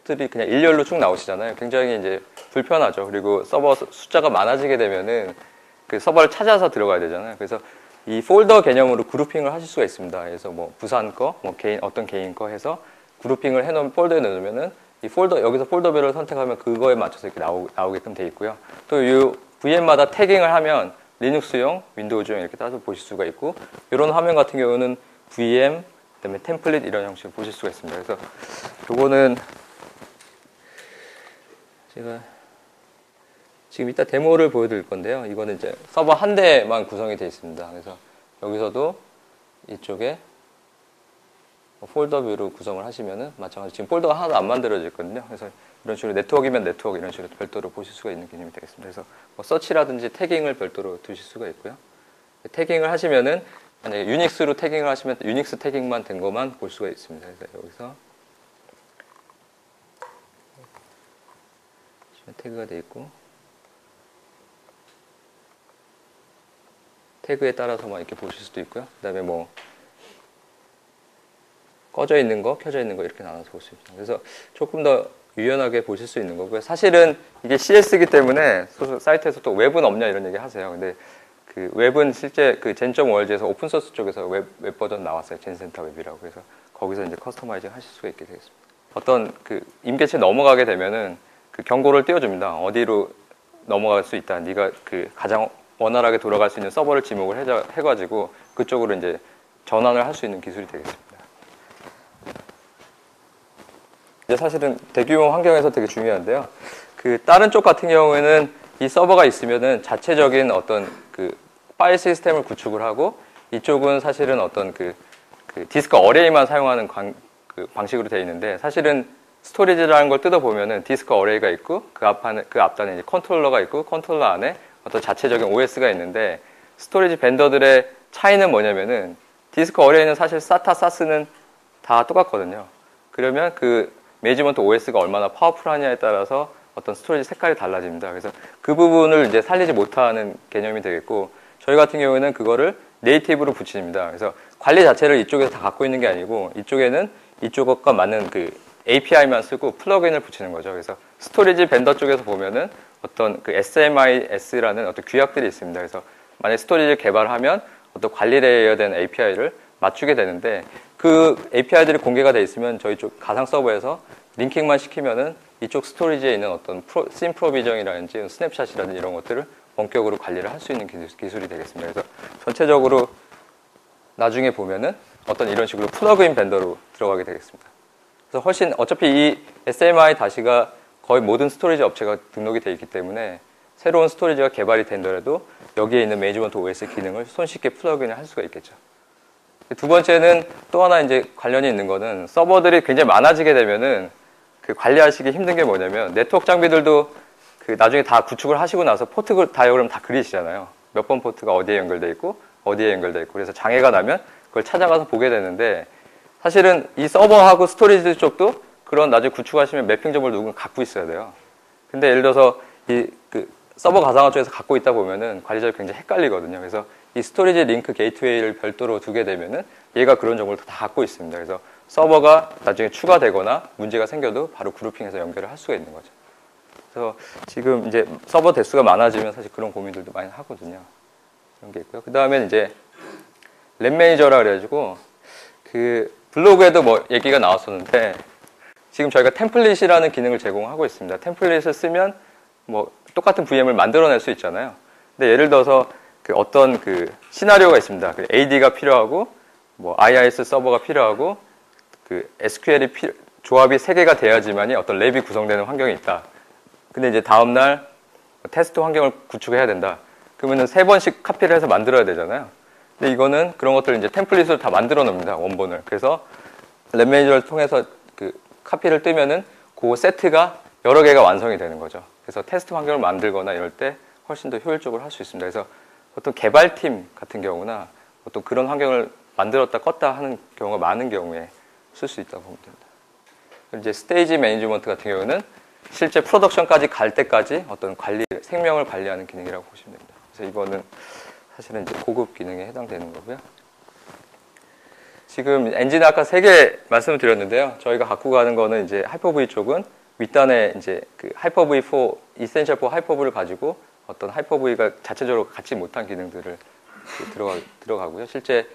인풋들이 그냥 일렬로 쭉 나오시잖아요. 굉장히 이제 불편하죠. 그리고 서버 숫자가 많아지게 되면은 그 서버를 찾아서 들어가야 되잖아요. 그래서 이 폴더 개념으로 그룹핑을 하실 수가 있습니다. 그래서 뭐 부산 거, 뭐 어떤 개인 거 해서 그룹핑을 해놓은 폴더에 넣으면은 이 폴더, 여기서 폴더별을 선택하면 그거에 맞춰서 이렇게 나오게끔 돼 있고요. 또 이 VM마다 태깅을 하면 리눅스용, 윈도우즈용 이렇게 따서 보실 수가 있고, 이런 화면 같은 경우는 VM, 그다음에 템플릿 이런 형식으로 보실 수가 있습니다. 그래서 요거는 제가 지금 이따 데모를 보여드릴 건데요. 이거는 이제 서버 한 대만 구성이 되어 있습니다. 그래서 여기서도 이쪽에 폴더 뷰로 구성을 하시면은 마찬가지로 지금 폴더가 하나도 안 만들어져 있거든요. 그래서 이런 식으로 네트워크이면 네트워크 이런 식으로 별도로 보실 수가 있는 개념이 되겠습니다. 그래서 뭐 서치라든지 태깅을 별도로 두실 수가 있고요. 태깅을 하시면은 만약에 유닉스로 태깅을 하시면 유닉스 태깅만 된 것만 볼 수가 있습니다. 그래서 여기서 태그가 되어 있고 태그에 따라서만 이렇게 보실 수도 있고요. 그 다음에 뭐 꺼져 있는 거, 켜져 있는 거 이렇게 나눠서 볼 수 있습니다. 그래서 조금 더 유연하게 보실 수 있는 거고요. 사실은 이게 CS이기 때문에 사이트에서 또 웹은 없냐 이런 얘기 하세요. 근데 그 웹은 실제 그 젠.월즈에서 오픈소스 쪽에서 웹 버전 나왔어요. 젠센터 웹이라고. 그래서 거기서 이제 커스터마이징 하실 수가 있게 되겠습니다. 어떤 그 임계체 넘어가게 되면은 그 경고를 띄워줍니다. 어디로 넘어갈 수 있다. 네가 그 가장 원활하게 돌아갈 수 있는 서버를 지목을 해가지고 그쪽으로 이제 전환을 할 수 있는 기술이 되겠습니다. 이제 사실은 대규모 환경에서 되게 중요한데요. 그 다른 쪽 같은 경우에는 이 서버가 있으면은 자체적인 어떤 그 파일 시스템을 구축을 하고 이쪽은 사실은 어떤 그 디스크 어레이만 사용하는 그 방식으로 되어 있는데 사실은 스토리지라는 걸 뜯어보면은 디스크 어레이가 있고 그 앞단에 이제 컨트롤러가 있고 컨트롤러 안에 어떤 자체적인 OS가 있는데 스토리지 벤더들의 차이는 뭐냐면은 디스크 어레이는 사실 SATA, SAS는 다 똑같거든요. 그러면 그 매니지먼트 OS가 얼마나 파워풀하냐에 따라서 어떤 스토리지 색깔이 달라집니다. 그래서 그 부분을 이제 살리지 못하는 개념이 되겠고 저희 같은 경우에는 그거를 네이티브로 붙입니다. 그래서 관리 자체를 이쪽에서 다 갖고 있는 게 아니고 이쪽에는 이쪽과 맞는 그 API만 쓰고 플러그인을 붙이는 거죠. 그래서 스토리지 벤더 쪽에서 보면은 어떤 그 SMIS라는 어떤 규약들이 있습니다. 그래서 만약 스토리지를 개발하면 어떤 관리를 해야 되는 API를 맞추게 되는데 그 API들이 공개가 돼 있으면 저희 쪽 가상 서버에서 링킹만 시키면은 이쪽 스토리지에 있는 어떤 씬 프로비정이라든지 스냅샷이라든지 이런 것들을 원격으로 관리를 할 수 있는 기술이 되겠습니다. 그래서 전체적으로 나중에 보면은 어떤 이런 식으로 플러그인 벤더로 들어가게 되겠습니다. 그래서 훨씬 어차피 이 SMI-가 거의 모든 스토리지 업체가 등록이 되어 있기 때문에 새로운 스토리지가 개발이 된더라도 여기에 있는 매니지먼트 OS 기능을 손쉽게 플러그인을 할 수가 있겠죠. 두 번째는 또 하나 이제 관련이 있는 거는 서버들이 굉장히 많아지게 되면은 그 관리하시기 힘든 게 뭐냐면 네트워크 장비들도 그 나중에 다 구축을 하시고 나서 포트 다이어그램 다 그리시잖아요. 몇 번 포트가 어디에 연결돼 있고 어디에 연결돼 있고 그래서 장애가 나면 그걸 찾아가서 보게 되는데 사실은 이 서버하고 스토리지 쪽도 그런 나중에 구축하시면 매핑 점을 누군가 갖고 있어야 돼요. 근데 예를 들어서 이 그 서버 가상화 쪽에서 갖고 있다 보면은 관리자가 굉장히 헷갈리거든요. 그래서 이 스토리지 링크 게이트웨이를 별도로 두게 되면은 얘가 그런 정보를 다 갖고 있습니다. 그래서 서버가 나중에 추가되거나 문제가 생겨도 바로 그룹핑해서 연결을 할 수가 있는 거죠. 그래서 지금 이제 서버 대수가 많아지면 사실 그런 고민들도 많이 하거든요. 그런 게 있고요. 그 다음에 이제 랩 매니저라 그래가지고 그 블로그에도 뭐 얘기가 나왔었는데 지금 저희가 템플릿이라는 기능을 제공하고 있습니다. 템플릿을 쓰면 뭐 똑같은 VM을 만들어낼 수 있잖아요. 근데 예를 들어서 그 어떤 그 시나리오가 있습니다. 그 AD가 필요하고 뭐 IIS 서버가 필요하고 그 SQL이 조합이 3개가 돼야지만이 어떤 랩이 구성되는 환경이 있다. 근데 이제 다음날 테스트 환경을 구축해야 된다. 그러면은 3번씩 카피를 해서 만들어야 되잖아요. 근데 이거는 그런 것들을 이제 템플릿으로 다 만들어 놓습니다. 원본을. 그래서 랩 매니저를 통해서 그 카피를 뜨면은 그 세트가 여러 개가 완성이 되는 거죠. 그래서 테스트 환경을 만들거나 이럴 때 훨씬 더 효율적으로 할 수 있습니다. 그래서 어떤 개발팀 같은 경우나 어떤 그런 환경을 만들었다 껐다 하는 경우가 많은 경우에 쓸 수 있다고 보면 됩니다. 이제 스테이지 매니지먼트 같은 경우는 실제 프로덕션까지 갈 때까지 어떤 생명을 관리하는 기능이라고 보시면 됩니다. 그래서 이거는 사실은 이제 고급 기능에 해당되는 거고요. 지금 엔진은 아까 3개 말씀을 드렸는데요. 저희가 갖고 가는 거는 이제 하이퍼V 쪽은 윗단에 이제 그 하이퍼V4, 이센셜 4 하이퍼V를 가지고 어떤 하이퍼V가 자체적으로 갖지 못한 기능들을 들어가고요. 실제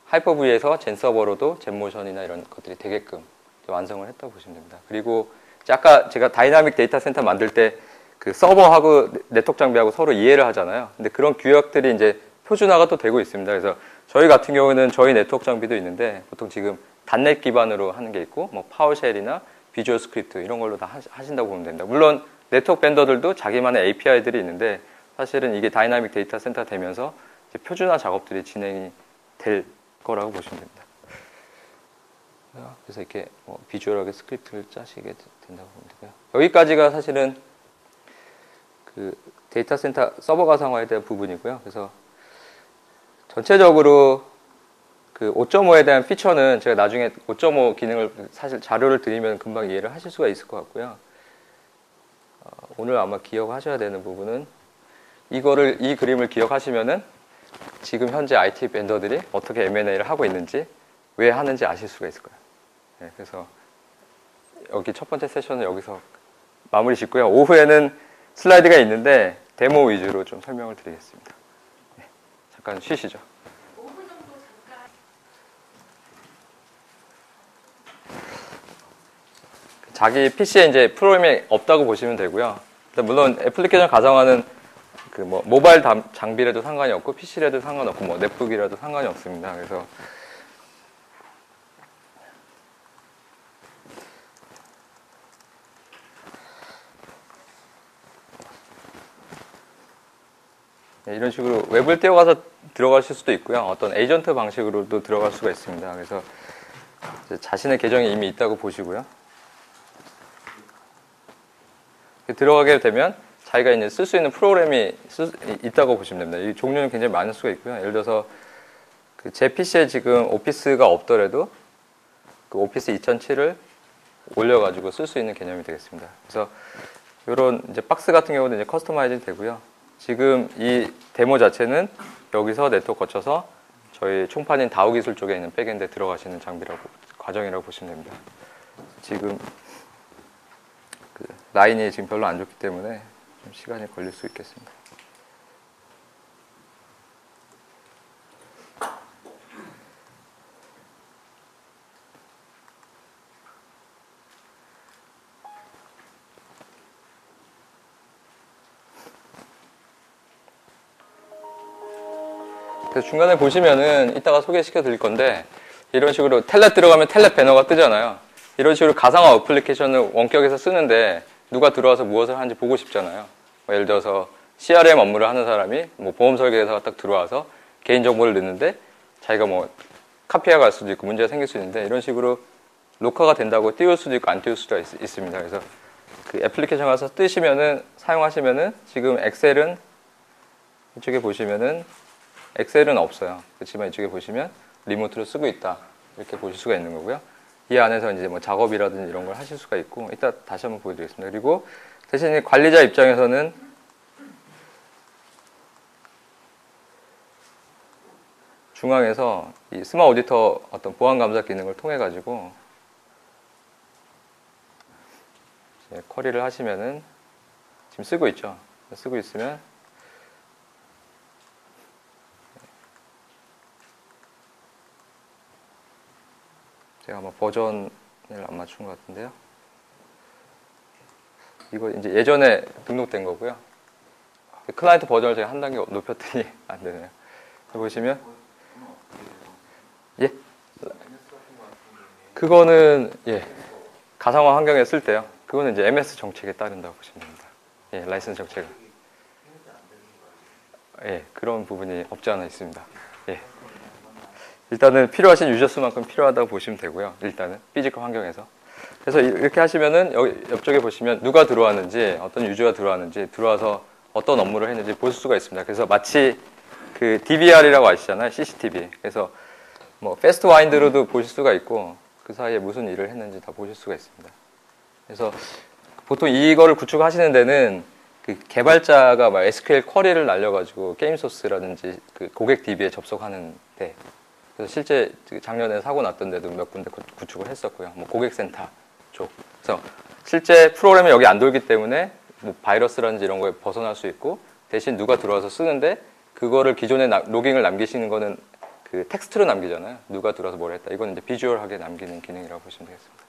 하이퍼V에서 젠 서버로도 젠모션이나 이런 것들이 되게끔 완성을 했다고 보시면 됩니다. 그리고 아까 제가 다이나믹 데이터 센터 만들 때 그 서버하고 네트워크 장비하고 서로 이해를 하잖아요. 근데 그런 규약들이 이제 표준화가 또 되고 있습니다. 그래서 저희 같은 경우는 저희 네트워크 장비도 있는데 보통 지금 단넷 기반으로 하는 게 있고 뭐 파워쉘이나 비주얼 스크립트 이런 걸로 다 하신다고 보면 됩니다. 물론 네트워크 벤더들도 자기만의 API들이 있는데 사실은 이게 다이나믹 데이터 센터 되면서 이제 표준화 작업들이 진행이 될 거라고 보시면 됩니다. 그래서 이렇게 뭐 비주얼하게 스크립트를 짜시게 된다고 보면 되고요. 여기까지가 사실은 그 데이터 센터 서버 가상화에 대한 부분이고요. 그래서 전체적으로 그 5.5에 대한 피처는 제가 나중에 5.5 기능을 사실 자료를 드리면 금방 이해를 하실 수가 있을 것 같고요. 오늘 아마 기억하셔야 되는 부분은 이 그림을 기억하시면은 지금 현재 IT 벤더들이 어떻게 M&A를 하고 있는지 왜 하는지 아실 수가 있을 거예요. 네, 그래서 여기 첫 번째 세션은 여기서 마무리 짓고요. 오후에는 슬라이드가 있는데 데모 위주로 좀 설명을 드리겠습니다. 네, 잠깐 쉬시죠. 자기 PC에 이제 프로그램이 없다고 보시면 되고요. 물론 애플리케이션 가상화는 그 뭐 모바일 장비라도 상관이 없고 PC라도 상관없고 뭐 넷북이라도 상관이 없습니다. 그래서 네, 이런 식으로 웹을 띄워가서 들어가실 수도 있고요. 어떤 에이전트 방식으로도 들어갈 수가 있습니다. 그래서 자신의 계정이 이미 있다고 보시고요. 들어가게 되면 자기가 이제 쓸 수 있는 프로그램이 있다고 보시면 됩니다. 이 종류는 굉장히 많을 수가 있고요. 예를 들어서 제 PC에 지금 오피스가 없더라도 그 오피스 2007을 올려가지고 쓸 수 있는 개념이 되겠습니다. 그래서 이런 이제 박스 같은 경우는 이제 커스터마이징 되고요. 지금 이 데모 자체는 여기서 네트워크 거쳐서 저희 총판인 다우 기술 쪽에 있는 백엔드에 들어가시는 과정이라고 보시면 됩니다. 지금 그 라인이 지금 별로 안 좋기 때문에 좀 시간이 걸릴 수 있겠습니다. 그래서 중간에 보시면은 이따가 소개시켜 드릴 건데 이런 식으로 텔넷 들어가면 텔넷 배너가 뜨잖아요. 이런 식으로 가상화 어플리케이션을 원격에서 쓰는데 누가 들어와서 무엇을 하는지 보고 싶잖아요. 뭐 예를 들어서 CRM 업무를 하는 사람이 뭐 보험 설계사가 딱 들어와서 개인정보를 넣는데 자기가 뭐 카피해 갈 수도 있고 문제가 생길 수 있는데 이런 식으로 녹화가 된다고 띄울 수도 있고 안 띄울 수도 있습니다. 그래서 그 애플리케이션 가서 뜨시면은 사용하시면은 지금 엑셀은 이쪽에 보시면은 엑셀은 없어요. 그렇지만 이쪽에 보시면 리모트로 쓰고 있다. 이렇게 보실 수가 있는 거고요. 이 안에서 이제 뭐 작업이라든지 이런 걸 하실 수가 있고, 이따 다시 한번 보여드리겠습니다. 그리고 대신 관리자 입장에서는 중앙에서 이 스마 오디터 어떤 보안 감사 기능을 통해 가지고 쿼리를 하시면은 지금 쓰고 있죠. 쓰고 있으면 제가 아마 버전을 안 맞춘 것 같은데요. 이거 이제 예전에 등록된 거고요. 클라이언트 버전을 제가 한 단계 높였더니 안 되네요. 보시면 예, 그거는 예 가상화 환경에 쓸 때요. 그거는 이제 MS 정책에 따른다고 보시면 됩니다. 예, 라이선스 정책. 예, 그런 부분이 없지 않아 있습니다. 예. 일단은 필요하신 유저 수만큼 필요하다고 보시면 되고요. 일단은 피지컬 환경에서. 그래서 이렇게 하시면은 여기 옆쪽에 보시면 누가 들어왔는지, 어떤 유저가 들어왔는지, 들어와서 어떤 업무를 했는지 볼 수가 있습니다. 그래서 마치 그 DVR이라고 아시잖아요. CCTV. 그래서 뭐 패스트 와인드로도 보실 수가 있고 그 사이에 무슨 일을 했는지 다 보실 수가 있습니다. 그래서 보통 이거를 구축하시는 데는 그 개발자가 막 SQL 쿼리를 날려가지고 게임 소스라든지 그 고객 DB에 접속하는 데, 그래서 실제 작년에 사고 났던 데도 몇 군데 구축을 했었고요. 뭐 고객센터 쪽. 그래서 실제 프로그램이 여기 안 돌기 때문에 뭐 바이러스라든지 이런 거에 벗어날 수 있고 대신 누가 들어와서 쓰는데 그거를 기존에 로깅을 남기시는 거는 그 텍스트로 남기잖아요. 누가 들어와서 뭘 했다. 이건 이제 비주얼하게 남기는 기능이라고 보시면 되겠습니다.